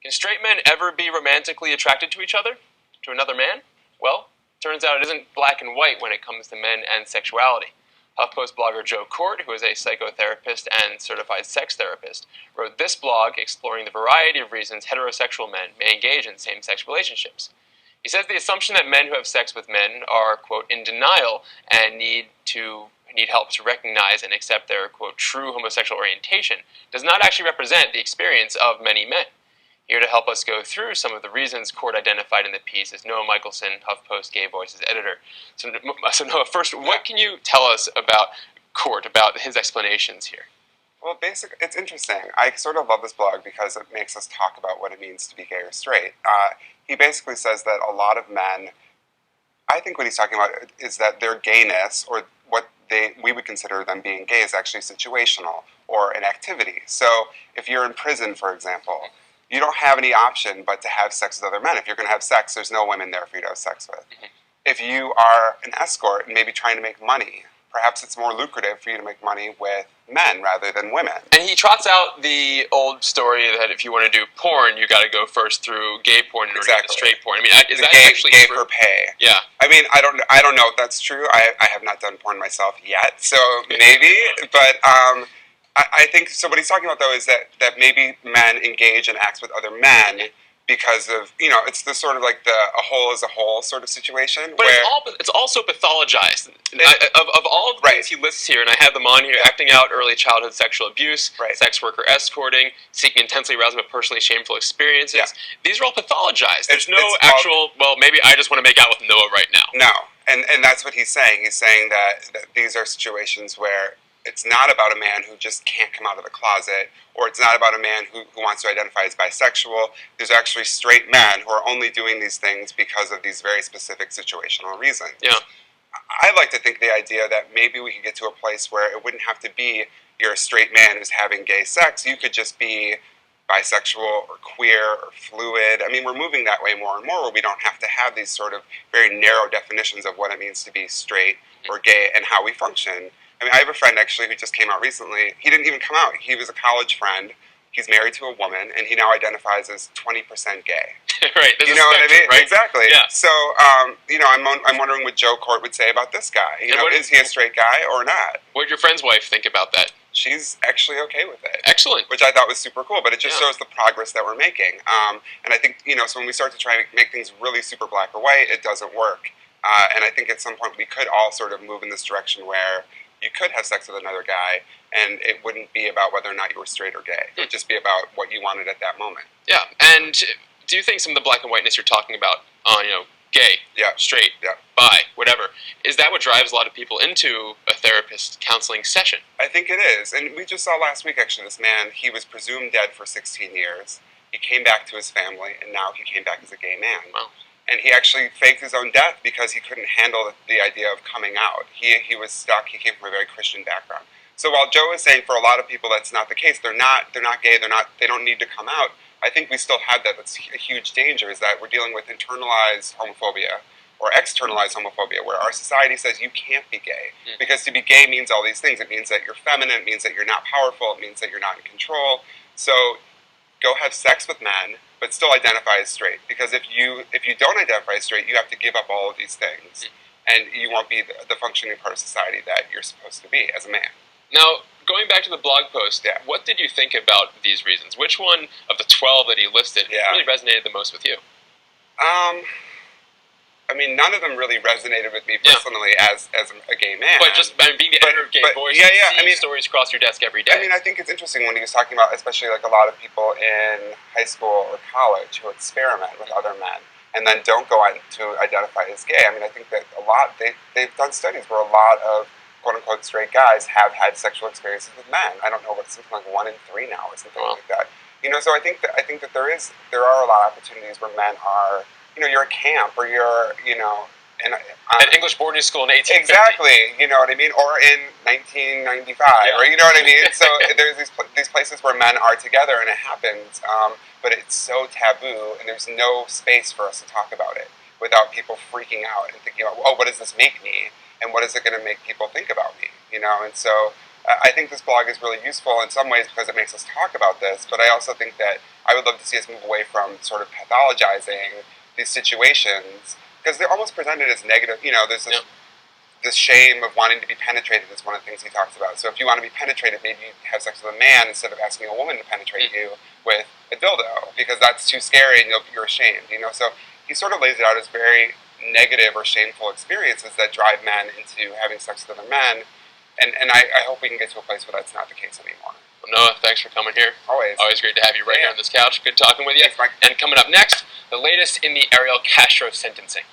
Can straight men ever be romantically attracted to each other? To another man? Well, turns out it isn't black and white when it comes to men and sexuality. HuffPost blogger Joe Court, who is a psychotherapist and certified sex therapist, wrote this blog exploring the variety of reasons heterosexual men may engage in same-sex relationships. He says the assumption that men who have sex with men are, quote, in denial and need help to recognize and accept their, quote, true homosexual orientation does not actually represent the experience of many men. Here to help us go through some of the reasons Court identified in the piece is Noah Michelson, HuffPost Gay Voices editor. So Noah, first, what can you tell us about Court, about his explanations here? Well, basically, it's interesting. I sort of love this blog because it makes us talk about what it means to be gay or straight. He basically says that a lot of men, I think what he's talking about is that their gayness, or what we would consider them being gay, is actually situational or an activity. So if you're in prison, for example, you don't have any option but to have sex with other men. If you're going to have sex, there's no women there for you to have sex with. Mm-hmm. If you are an escort and maybe trying to make money, perhaps it's more lucrative for you to make money with men rather than women. And he trots out the old story that if you want to do porn, you got to go first through gay porn in order to get the straight porn. I mean, is that actually gay true? For pay? Yeah. I mean, I don't know if that's true. I have not done porn myself yet, so maybe. But I think, so what he's talking about, though, is that maybe men engage in acts with other men because of, it's the sort of like a whole is a whole sort of situation. But it's also pathologized. Of all the things he lists here, and I have them on here, acting out early childhood sexual abuse, sex worker escorting, seeking intensely arousing but personally shameful experiences, these are all pathologized. There's no actual, well, maybe I just want to make out with Noah right now. No, and that's what he's saying. He's saying that these are situations where it's not about a man who just can't come out of the closet, or it's not about a man who wants to identify as bisexual. There's actually straight men who are only doing these things because of these very specific situational reasons. Yeah. I like to think the idea that maybe we could get to a place where it wouldn't have to be you're a straight man who's having gay sex. You could just be bisexual or queer or fluid. I mean, we're moving that way more and more, where we don't have to have these sort of very narrow definitions of what it means to be straight or gay and how we function. I mean, I have a friend actually who just came out recently. He didn't even come out. He was a college friend. He's married to a woman, and he now identifies as 20% gay. Right. You know what I mean? Right? Exactly. Yeah. So, I'm wondering what Joe Court would say about this guy. Is he a straight guy or not? What did your friend's wife think about that? She's actually okay with it. Excellent. Which I thought was super cool, but it just shows the progress that we're making. And I think, so when we start to try and make things really super black or white, it doesn't work. And I think at some point we could all sort of move in this direction where you could have sex with another guy, and it wouldn't be about whether or not you were straight or gay. It would just be about what you wanted at that moment. Yeah, and do you think some of the black and whiteness you're talking about, gay, straight, bi, whatever, is that what drives a lot of people into a therapist counseling session? I think it is, and we just saw last week, actually, this man, he was presumed dead for 16 years. He came back to his family, and now he came back as a gay man. Wow. And he actually faked his own death because he couldn't handle the idea of coming out. He was stuck. He came from a very Christian background. So while Joe is saying for a lot of people that's not the case, they're not gay, they don't need to come out, I think we still have that. That's a huge danger, is that we're dealing with internalized homophobia or externalized homophobia, where our society says you can't be gay. Because to be gay means all these things. It means that you're feminine, it means that you're not powerful, it means that you're not in control. So go have sex with men, but still identify as straight. Because if you don't identify as straight, you have to give up all of these things, and you won't be the functioning part of society that you're supposed to be as a man. Now, going back to the blog post, what did you think about these reasons? Which one of the 12 that he listed really resonated the most with you? I mean, none of them really resonated with me personally as a gay man. But just being the editor of Gay Voices, seeing stories cross your desk every day. I mean, I think it's interesting when he was talking about, especially like a lot of people in high school or college who experiment with other men and then don't go on to identify as gay. I mean, I think that a lot, they've done studies where a lot of quote-unquote straight guys have had sexual experiences with men. I don't know, but something like 1 in 3 now or something like that. So I think that there are a lot of opportunities where men are, you're at camp, or you're, at English boarding school in 1850. Exactly, you know what I mean? Or in 1995, or you know what I mean? So there's these places where men are together and it happens, but it's so taboo, and there's no space for us to talk about it without people freaking out and thinking, what does this make me? And what is it going to make people think about me? And so I think this blog is really useful in some ways because it makes us talk about this, but I also think that I would love to see us move away from sort of pathologizing these situations, because they're almost presented as negative. There's this shame of wanting to be penetrated is one of the things he talks about. So if you want to be penetrated, maybe you have sex with a man instead of asking a woman to penetrate you with a dildo, because that's too scary and you're ashamed. So he sort of lays it out as very negative or shameful experiences that drive men into having sex with other men. And I hope we can get to a place where that's not the case anymore. Well, Noah, thanks for coming here. Always. Always great to have you right here on this couch. Good talking with you. Thanks, Mike. And coming up next, the latest in the Ariel Castro sentencing.